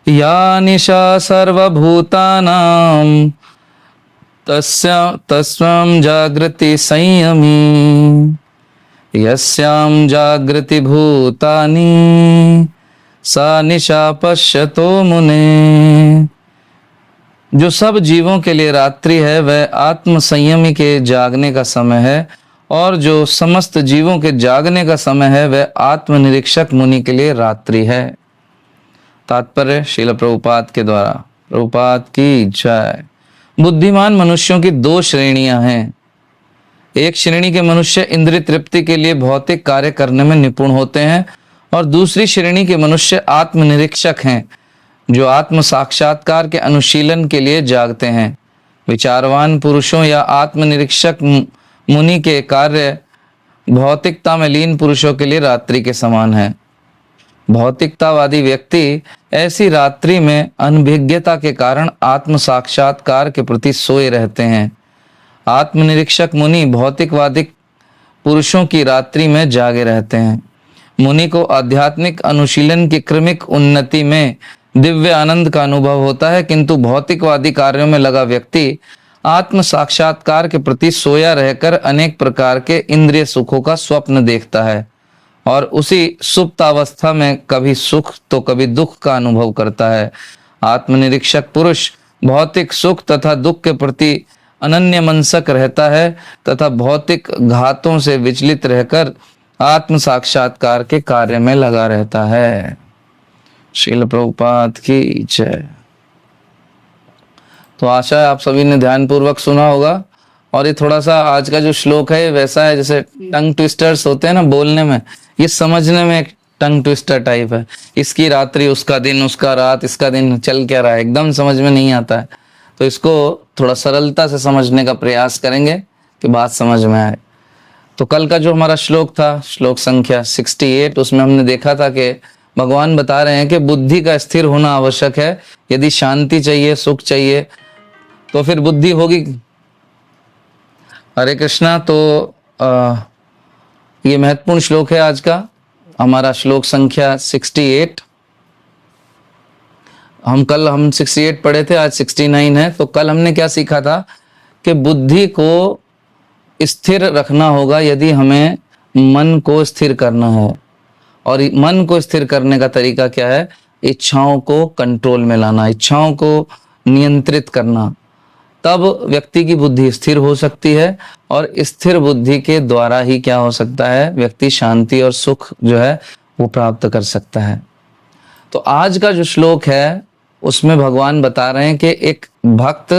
या निशा सर्वभूतानां तस्यां जागृति संयमी, यस्यां जागृति भूतानि सा निशा पश्यतो मुने। जो सब जीवों के लिए रात्रि है वह आत्म संयमी के जागने का समय है, और जो समस्त जीवों के जागने का समय है वह आत्मनिरीक्षक मुनि के लिए रात्रि है। तात्पर्य श्रील प्रभुपाद के द्वारा। प्रभुपाद की जय। बुद्धिमान मनुष्यों की दो श्रेणियां हैं। एक श्रेणी के मनुष्य इंद्रिय तृप्ति के लिए भौतिक कार्य करने में निपुण होते हैं, और दूसरी श्रेणी के मनुष्य आत्मनिरीक्षक हैं जो आत्म साक्षात्कार के अनुशीलन के लिए जागते हैं। विचारवान पुरुषों या आत्मनिरीक्षक मुनि के कार्य भौतिकता में लीन पुरुषों के लिए रात्रि के समान है। भौतिकतावादी व्यक्ति ऐसी रात्रि में अनभिज्ञता के कारण आत्म साक्षात्कार के प्रति सोए रहते हैं। आत्मनिरीक्षक मुनि भौतिकवादी पुरुषों की रात्रि में जागे रहते हैं। मुनि को आध्यात्मिक अनुशीलन की क्रमिक उन्नति में दिव्य आनंद का अनुभव होता है, किंतु भौतिकवादी कार्यों में लगा व्यक्ति आत्म साक्षात्कार के प्रति सोया रहकर अनेक प्रकार के इंद्रिय सुखों का स्वप्न देखता है, और उसी सुप्त अवस्था में कभी सुख तो कभी दुख का अनुभव करता है। आत्मनिरीक्षक पुरुष भौतिक सुख तथा दुख के प्रति अनन्य मनसक रहता है तथा भौतिक घातों से विचलित रहकर आत्म साक्षात्कार के कार्य में लगा रहता है। श्रील प्रभुपाद की जय। तो आशा है आप सभी ने ध्यान पूर्वक सुना होगा, और ये थोड़ा सा आज का जो श्लोक है वैसा है जैसे टंग ट्विस्टर्स होते हैं ना बोलने में, ये समझने में एक टंग ट्विस्टर टाइप है। इसकी रात्रि, उसका दिन, उसका रात, इसका दिन, चल क्या रहा है, एकदम समझ में नहीं आता है। तो इसको थोड़ा सरलता से समझने का प्रयास करेंगे कि बात समझ में आए। तो कल का जो हमारा श्लोक था, श्लोक संख्या 68, उसमें हमने देखा था कि भगवान बता रहे हैं कि बुद्धि का स्थिर होना आवश्यक है। यदि शांति चाहिए, सुख चाहिए, तो फिर बुद्धि होगी। हरे कृष्णा। तो ये महत्वपूर्ण श्लोक है आज का हमारा, श्लोक संख्या 68। हम 68 पढ़े थे, आज 69 है। तो कल हमने क्या सीखा था कि बुद्धि को स्थिर रखना होगा यदि हमें मन को स्थिर करना है। और मन को स्थिर करने का तरीका क्या है? इच्छाओं को कंट्रोल में लाना, इच्छाओं को नियंत्रित करना। तब व्यक्ति की बुद्धि स्थिर हो सकती है, और स्थिर बुद्धि के द्वारा ही क्या हो सकता है, व्यक्ति शांति और सुख जो है वो प्राप्त कर सकता है। तो आज का जो श्लोक है उसमें भगवान बता रहे हैं कि एक भक्त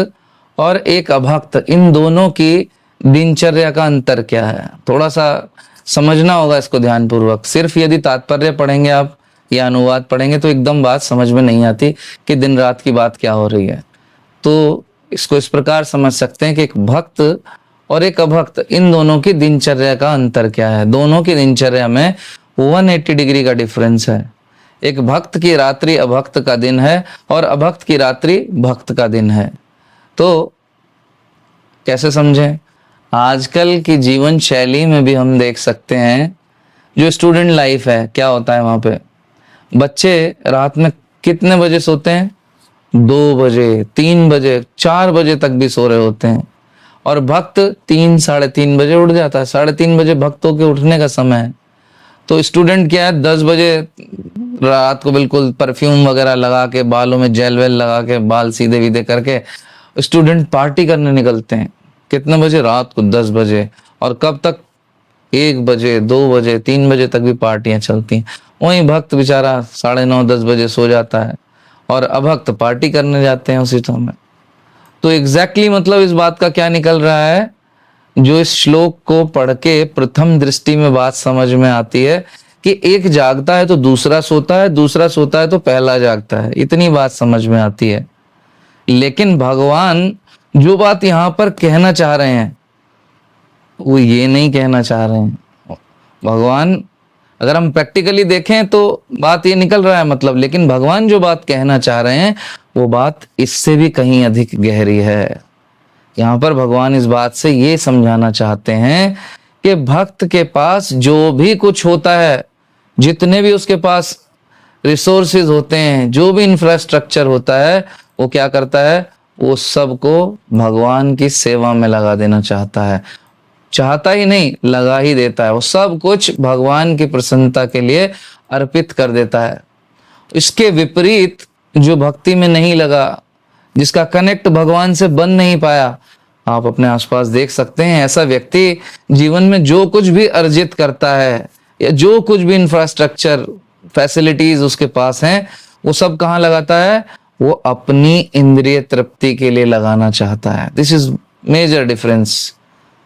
और एक अभक्त, इन दोनों की दिनचर्या का अंतर क्या है। थोड़ा सा समझना होगा इसको ध्यान पूर्वक। सिर्फ यदि तात्पर्य पढ़ेंगे आप या अनुवाद पढ़ेंगे तो एकदम बात समझ में नहीं आती कि दिन रात की बात क्या हो रही है। तो इसको इस प्रकार समझ सकते हैं कि एक भक्त और एक अभक्त, इन दोनों की दिनचर्या का अंतर क्या है। दोनों की दिनचर्या में 180 डिग्री का डिफरेंस है। एक भक्त की रात्रि अभक्त का दिन है, और अभक्त की रात्रि भक्त का दिन है। तो कैसे समझें? आजकल की जीवन शैली में भी हम देख सकते हैं, जो स्टूडेंट लाइफ है, क्या होता है वहां पे बच्चे रात में कितने बजे सोते हैं? 2 बजे, 3 बजे, 4 बजे तक भी सो रहे होते हैं। और भक्त 3, 3:30 बजे उठ जाता है। 3:30 बजे भक्तों के उठने का समय है। तो स्टूडेंट क्या है, 10 बजे रात को बिल्कुल परफ्यूम वगैरह लगा के, बालों में जेल वेल लगा के, बाल सीधे विधे करके स्टूडेंट पार्टी करने निकलते हैं। कितने बजे? रात को 10 बजे। और कब तक? 1 बजे, 2 बजे, 3 बजे तक भी पार्टियां चलती हैं। वहीं भक्त बेचारा 9:30, 10 बजे सो जाता है, और अभक्त पार्टी करने जाते हैं उसी समय। तो एग्जैक्टली मतलब इस बात का क्या निकल रहा है, जो इस श्लोक को पढ़ के प्रथम दृष्टि में बात समझ में आती है कि एक जागता है तो दूसरा सोता है, दूसरा सोता है तो पहला जागता है। इतनी बात समझ में आती है। लेकिन भगवान जो बात यहाँ पर कहना चाह रहे हैं वो ये नहीं कहना चाह रहे हैं। भगवान, अगर हम प्रैक्टिकली देखें तो बात ये निकल रहा है मतलब, लेकिन भगवान जो बात कहना चाह रहे हैं वो बात इससे भी कहीं अधिक गहरी है। यहाँ पर भगवान इस बात से ये समझाना चाहते हैं कि भक्त के पास जो भी कुछ होता है, जितने भी उसके पास रिसोर्सेज होते हैं, जो भी इंफ्रास्ट्रक्चर होता है, वो क्या करता है, वो सबको भगवान की सेवा में लगा देना चाहता है। चाहता ही नहीं, लगा ही देता है। वो सब कुछ भगवान की प्रसन्नता के लिए अर्पित कर देता है। इसके विपरीत जो भक्ति में नहीं लगा, जिसका कनेक्ट भगवान से बन नहीं पाया, आप अपने आसपास देख सकते हैं, ऐसा व्यक्ति जीवन में जो कुछ भी अर्जित करता है या जो कुछ भी इंफ्रास्ट्रक्चर फैसिलिटीज उसके पास हैं, वो सब कहाँ लगाता है, वो अपनी इंद्रिय तृप्ति के लिए लगाना चाहता है। This is major difference,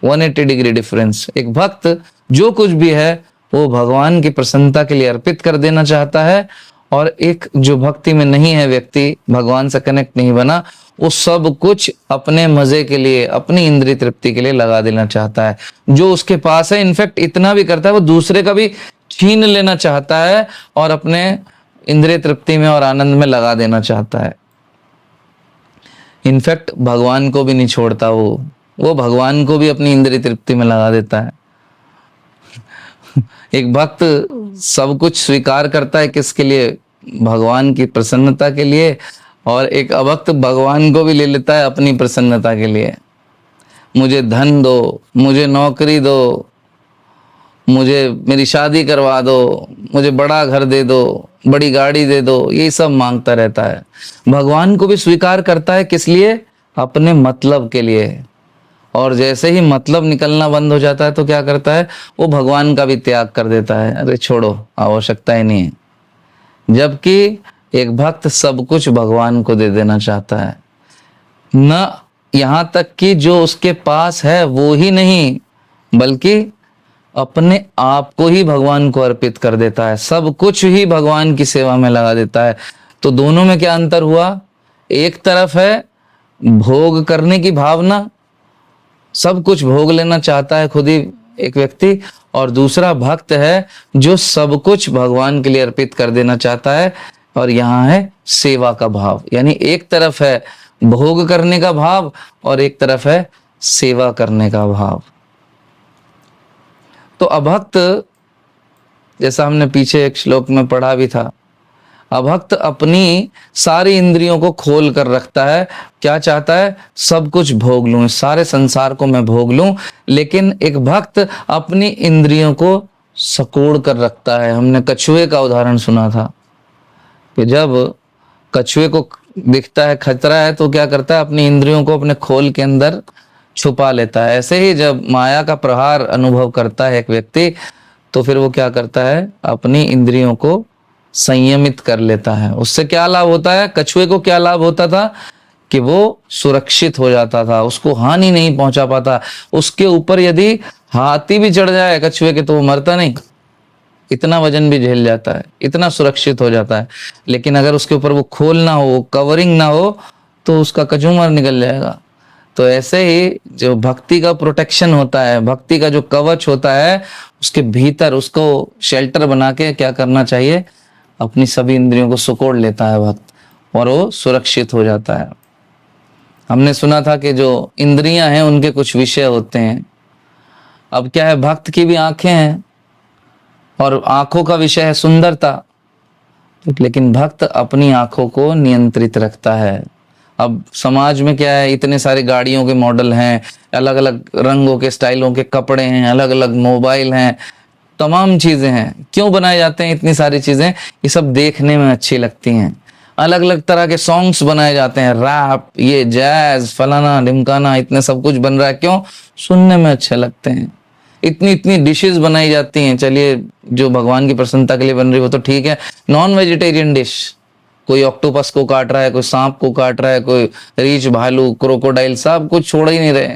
180 degree difference. एक भक्त जो कुछ भी है वो भगवान की प्रसन्नता के लिए अर्पित कर देना चाहता है, और एक जो भक्ति में नहीं है व्यक्ति, भगवान से कनेक्ट नहीं बना, वो सब कुछ अपने मजे के लिए, अपनी इंद्रिय तृप्ति के लिए लगा देना चाहता है। जो उसके पास है, इनफैक्ट इतना भी करता है, वो दूसरे का भी छीन लेना चाहता है और अपने इंद्रिय तृप्ति में और आनंद में लगा देना चाहता है। इनफैक्ट भगवान को भी नहीं छोड़ता, वो भगवान को भी अपनी इंद्रिय तृप्ति में लगा देता है। एक भक्त सब कुछ स्वीकार करता है, किसके लिए, भगवान की प्रसन्नता के लिए, और एक अभक्त भगवान को भी ले लेता है अपनी प्रसन्नता के लिए। मुझे धन दो, मुझे नौकरी दो, मुझे मेरी शादी करवा दो, मुझे बड़ा घर दे दो, बड़ी गाड़ी दे दो, ये सब मांगता रहता है। भगवान को भी स्वीकार करता है, किस लिए, अपने मतलब के लिए। और जैसे ही मतलब निकलना बंद हो जाता है तो क्या करता है, वो भगवान का भी त्याग कर देता है। अरे छोड़ो, आवश्यकता ही नहीं है। जबकि एक भक्त सब कुछ भगवान को दे देना चाहता है, न यहाँ तक कि जो उसके पास है वो ही नहीं, बल्कि अपने आप को ही भगवान को अर्पित कर देता है, सब कुछ ही भगवान की सेवा में लगा देता है। तो दोनों में क्या अंतर हुआ, एक तरफ है भोग करने की भावना, सब कुछ भोग लेना चाहता है खुद ही एक व्यक्ति, और दूसरा भक्त है जो सब कुछ भगवान के लिए अर्पित कर देना चाहता है। और यहाँ है सेवा का भाव, यानी एक तरफ है भोग करने का भाव और एक तरफ है सेवा करने का भाव। तो अभक्त, जैसा हमने पीछे एक श्लोक में पढ़ा भी था, अभक्त अपनी सारी इंद्रियों को खोल कर रखता है। क्या चाहता है, सब कुछ भोग लूं, सारे संसार को मैं भोग लूं। लेकिन एक भक्त अपनी इंद्रियों को सकोड़ कर रखता है। हमने कछुए का उदाहरण सुना था कि जब कछुए को दिखता है खतरा है तो क्या करता है, अपनी इंद्रियों को अपने खोल के अंदर छुपा लेता है। ऐसे ही जब माया का प्रहार अनुभव करता है एक व्यक्ति, तो फिर वो क्या करता है, अपनी इंद्रियों को संयमित कर लेता है। उससे क्या लाभ होता है, कछुए को क्या लाभ होता था कि वो सुरक्षित हो जाता था, उसको हानि नहीं पहुंचा पाता। उसके ऊपर यदि हाथी भी चढ़ जाए कछुए के तो वो मरता नहीं, इतना वजन भी झेल जाता है, इतना सुरक्षित हो जाता है। लेकिन अगर उसके ऊपर वो खोल ना हो, कवरिंग ना हो, तो उसका कचूमर निकल जाएगा। तो ऐसे ही जो भक्ति का प्रोटेक्शन होता है, भक्ति का जो कवच होता है, उसके भीतर उसको शेल्टर बना के क्या करना चाहिए, अपनी सभी इंद्रियों को सुकोड़ लेता है भक्त और वो सुरक्षित हो जाता है। हमने सुना था कि जो इंद्रियां हैं उनके कुछ विषय होते हैं। अब क्या है, भक्त की भी आंखें हैं और आंखों का विषय है सुंदरता, लेकिन भक्त अपनी आंखों को नियंत्रित रखता है। अब समाज में क्या है, इतने सारे गाड़ियों के मॉडल हैं, अलग अलग रंगों के स्टाइलों के कपड़े हैं, अलग अलग मोबाइल हैं, तमाम चीजें हैं। क्यों बनाए जाते हैं इतनी सारी चीजें, ये सब देखने में अच्छी लगती हैं। अलग अलग तरह के सॉन्ग्स बनाए जाते हैं, रैप, ये जैज, फलाना ढिमकाना, इतने सब कुछ बन रहा है, क्यों, सुनने में अच्छे लगते हैं। इतनी इतनी डिशेस बनाई जाती हैं, चलिए जो भगवान की प्रसन्नता के लिए बन रही है वो तो ठीक है। नॉन वेजिटेरियन डिश, कोई ऑक्टोपस को काट रहा है, कोई सांप को काट रहा है, कोई रीछ, भालू, क्रोकोडाइल, सब कुछ छोड़ ही नहीं रहे।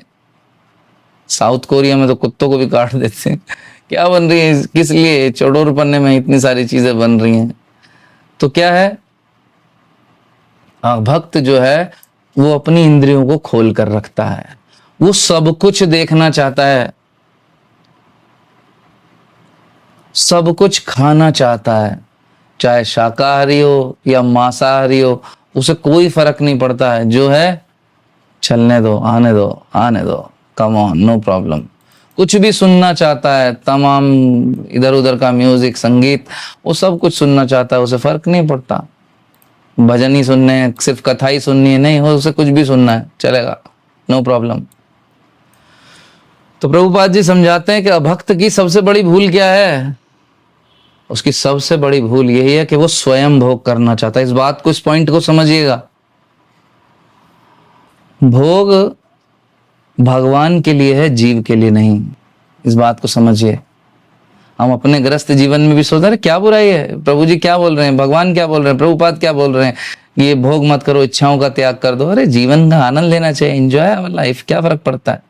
साउथ कोरिया में तो कुत्तों को भी काट देते हैं। क्या बन रही है, किस लिए, चौड़ोर पन्ने में इतनी सारी चीजें बन रही हैं। तो क्या है, भक्त जो है वो अपनी इंद्रियों को खोल कर रखता है, वो सब कुछ देखना चाहता है, सब कुछ खाना चाहता है, चाहे शाकाहारी हो या मांसाहारी हो, उसे कोई फर्क नहीं पड़ता है। जो है चलने दो, आने दो, आने दो, कम ऑन, नो प्रॉब्लम। कुछ भी सुनना चाहता है, तमाम इधर उधर का म्यूजिक, संगीत, वो सब कुछ सुनना चाहता है, उसे फर्क नहीं पड़ता। भजन ही सुनने हैं, सिर्फ कथा ही सुननी है, नहीं हो उसे कुछ भी सुनना है, चलेगा, नो प्रॉब्लम। तो प्रभुपाद जी समझाते हैं कि अभक्त की सबसे बड़ी भूल क्या है? उसकी सबसे बड़ी भूल यही है कि वो स्वयं भोग करना चाहता है। इस बात को, इस पॉइंट को समझिएगा। भोग भगवान के लिए है, जीव के लिए नहीं। इस बात को समझिए। हम अपने ग्रस्त जीवन में भी सोच रहे हैं क्या बुराई है, प्रभु जी क्या बोल रहे हैं, भगवान क्या बोल रहे हैं, प्रभुपाद क्या बोल रहे हैं, ये भोग मत करो, इच्छाओं का त्याग कर दो। अरे जीवन का आनंद लेना चाहिए, एंजॉय आवर लाइफ, क्या फर्क पड़ता है।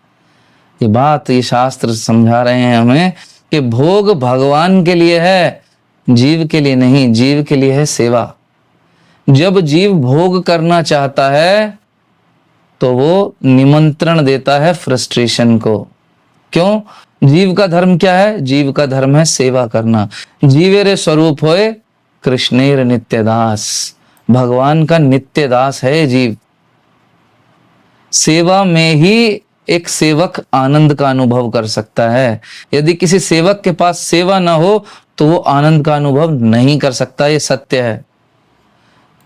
ये बात, ये शास्त्र समझा रहे हैं हमें कि भोग भगवान के लिए है, जीव के लिए नहीं। जीव के लिए है सेवा। जब जीव भोग करना चाहता है तो वो निमंत्रण देता है फ्रस्ट्रेशन को। क्यों? जीव का धर्म क्या है? जीव का धर्म है सेवा करना। जीवेरे स्वरूप होए कृष्णेर नित्य दास। भगवान का नित्य दास है जीव। सेवा में ही एक सेवक आनंद का अनुभव कर सकता है। यदि किसी सेवक के पास सेवा ना हो तो वो आनंद का अनुभव नहीं कर सकता, ये सत्य है।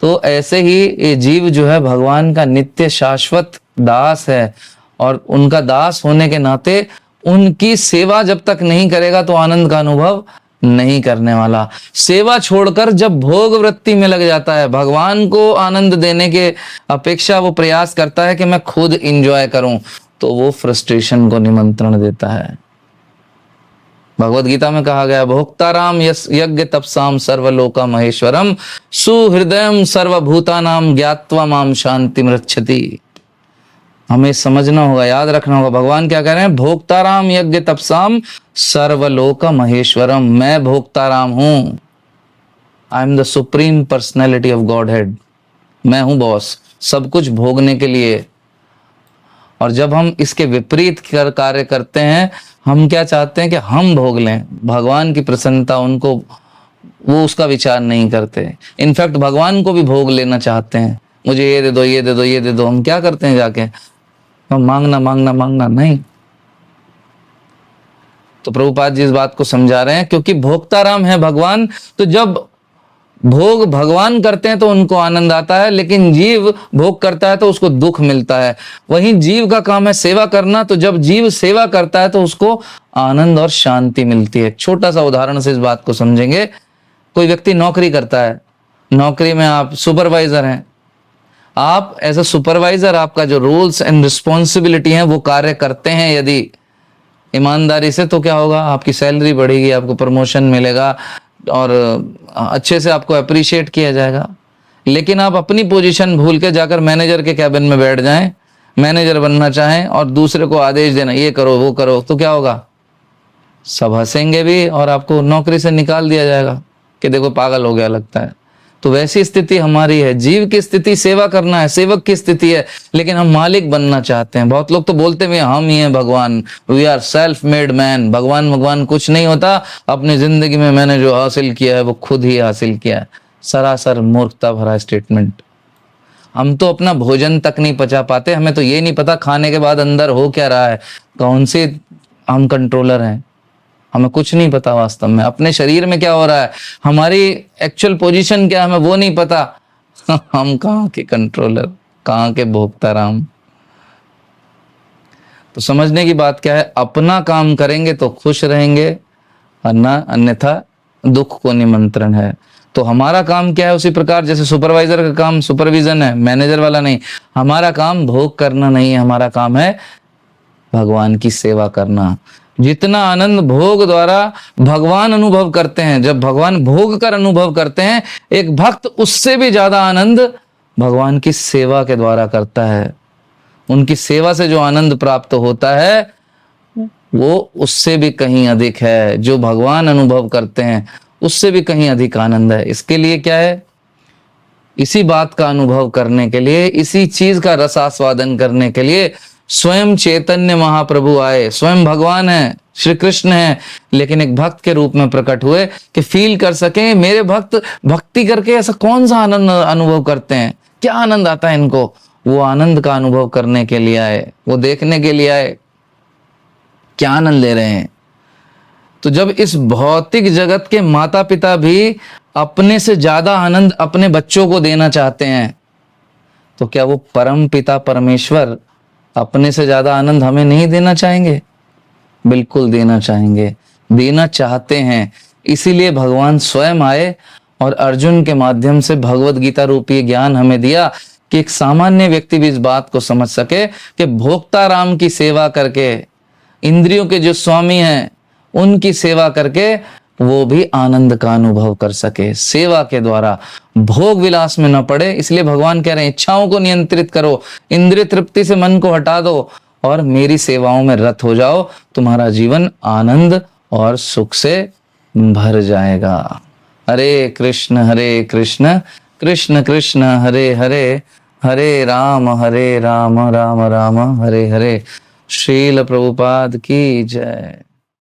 तो ऐसे ही ये जीव जो है भगवान का नित्य शाश्वत दास है, और उनका दास होने के नाते उनकी सेवा जब तक नहीं करेगा तो आनंद का अनुभव नहीं करने वाला। सेवा छोड़कर जब भोग वृत्ति में लग जाता है, भगवान को आनंद देने के अपेक्षा वो प्रयास करता है कि मैं खुद एंजॉय करूं, तो वो फ्रस्ट्रेशन को निमंत्रण देता है। भगवत गीता में कहा गया, भोक्ताराम यज्ञ तपसाम सर्वलोका महेश्वरम सुहृदयम सर्वभूतानाम ज्ञात्वा माम शांति रक्षति। हमें समझना होगा, याद रखना होगा, भगवान क्या कह रहे हैं? भोक्ताराम यज्ञ तपसाम सर्वलोक महेश्वरम। मैं भोक्ताराम हूं। I am the supreme personality of God head. मैं हूं बॉस, सब कुछ भोगने के लिए। और जब हम इसके विपरीत कार्य करते हैं, हम क्या चाहते हैं कि हम भोग लें, भगवान की प्रसन्नता उनको, वो उसका विचार नहीं करते। इनफैक्ट भगवान को भी भोग लेना चाहते हैं, मुझे ये दे दो, ये दे दो, ये दे दो। हम क्या करते हैं जाके? हम मांगना मांगना मांगना नहीं। तो प्रभुपाद जी इस बात को समझा रहे हैं, क्योंकि भोक्ताराम है भगवान, तो जब भोग भगवान करते हैं तो उनको आनंद आता है, लेकिन जीव भोग करता है तो उसको दुख मिलता है। वहीं जीव का काम है सेवा करना, तो जब जीव सेवा करता है तो उसको आनंद और शांति मिलती है। छोटा सा उदाहरण से इस बात को समझेंगे। कोई व्यक्ति नौकरी करता है, नौकरी में आप सुपरवाइजर हैं, आप एज अ सुपरवाइजर आपका जो रूल्स एंड रिस्पॉन्सिबिलिटी है वो कार्य करते हैं यदि ईमानदारी से, तो क्या होगा? आपकी सैलरी बढ़ेगी, आपको प्रमोशन मिलेगा और अच्छे से आपको अप्रिशिएट किया जाएगा। लेकिन आप अपनी पोजीशन भूल के जाकर मैनेजर के कैबिन में बैठ जाएं, मैनेजर बनना चाहें और दूसरे को आदेश देना, ये करो वो करो, तो क्या होगा? सब हंसेंगे भी और आपको नौकरी से निकाल दिया जाएगा कि देखो पागल हो गया लगता है। तो वैसी स्थिति हमारी है। जीव की स्थिति सेवा करना है, सेवक की स्थिति है, लेकिन हम मालिक बनना चाहते हैं। बहुत लोग तो बोलते हैं हम ही हैं भगवान, we are self made man. भगवान कुछ नहीं होता, अपनी जिंदगी में मैंने जो हासिल किया है वो खुद ही हासिल किया है। सरासर मूर्खता भरा स्टेटमेंट। हम तो अपना भोजन तक नहीं पचा पाते, हमें तो ये नहीं पता खाने के बाद अंदर हो क्या रहा है, कौन से हम कंट्रोलर हैं, हमें कुछ नहीं पता वास्तव में अपने शरीर में क्या हो रहा है, हमारी एक्चुअल पोजीशन क्या है, हमें वो नहीं पता। हम कहाँ के कंट्रोलर, कहाँ के भोक्ताराम। तो समझने की बात क्या है, अपना काम करेंगे तो खुश रहेंगे, वरना अन्यथा दुख को निमंत्रण है। तो हमारा काम क्या है? उसी प्रकार जैसे सुपरवाइजर का काम सुपरविजन है, मैनेजर वाला नहीं। हमारा काम भोग करना नहीं है, हमारा काम है भगवान की सेवा करना। जितना आनंद भोग द्वारा भगवान अनुभव करते हैं, जब भगवान भोग कर अनुभव करते हैं, एक भक्त उससे भी ज्यादा आनंद भगवान की सेवा के द्वारा करता है। उनकी सेवा से जो आनंद प्राप्त होता है वो उससे भी कहीं अधिक है। जो भगवान अनुभव करते हैं उससे भी कहीं अधिक आनंद है। इसके लिए क्या है? इसी बात का अनुभव करने के लिए, इसी चीज का रस आस्वादन करने के लिए स्वयं चैतन्य महाप्रभु आए। स्वयं भगवान है, श्री कृष्ण है, लेकिन एक भक्त के रूप में प्रकट हुए कि फील कर सके मेरे भक्त भक्ति करके ऐसा कौन सा आनंद अनुभव करते हैं, क्या आनंद आता है इनको। वो आनंद का अनुभव करने के लिए आए, वो देखने के लिए आए। क्या आनंद ले रहे हैं। तो जब इस भौतिक जगत के माता पिता भी अपने से ज्यादा आनंद अपने बच्चों को देना चाहते हैं, तो क्या वो परम पिता परमेश्वर अपने से ज्यादा आनंद हमें नहीं देना चाहेंगे? बिल्कुल देना चाहेंगे, देना चाहते हैं। इसीलिए भगवान स्वयं आए और अर्जुन के माध्यम से भगवत गीता रूपी ज्ञान हमें दिया कि एक सामान्य व्यक्ति भी इस बात को समझ सके कि भोक्ता राम की सेवा करके, इंद्रियों के जो स्वामी हैं उनकी सेवा करके वो भी आनंद का अनुभव कर सके, सेवा के द्वारा, भोग विलास में न पड़े। इसलिए भगवान कह रहे हैं इच्छाओं को नियंत्रित करो, इंद्रिय तृप्ति से मन को हटा दो और मेरी सेवाओं में रत हो जाओ, तुम्हारा जीवन आनंद और सुख से भर जाएगा। हरे कृष्ण कृष्ण कृष्ण हरे हरे, हरे राम राम राम हरे हरे। श्रील प्रभुपाद की जय।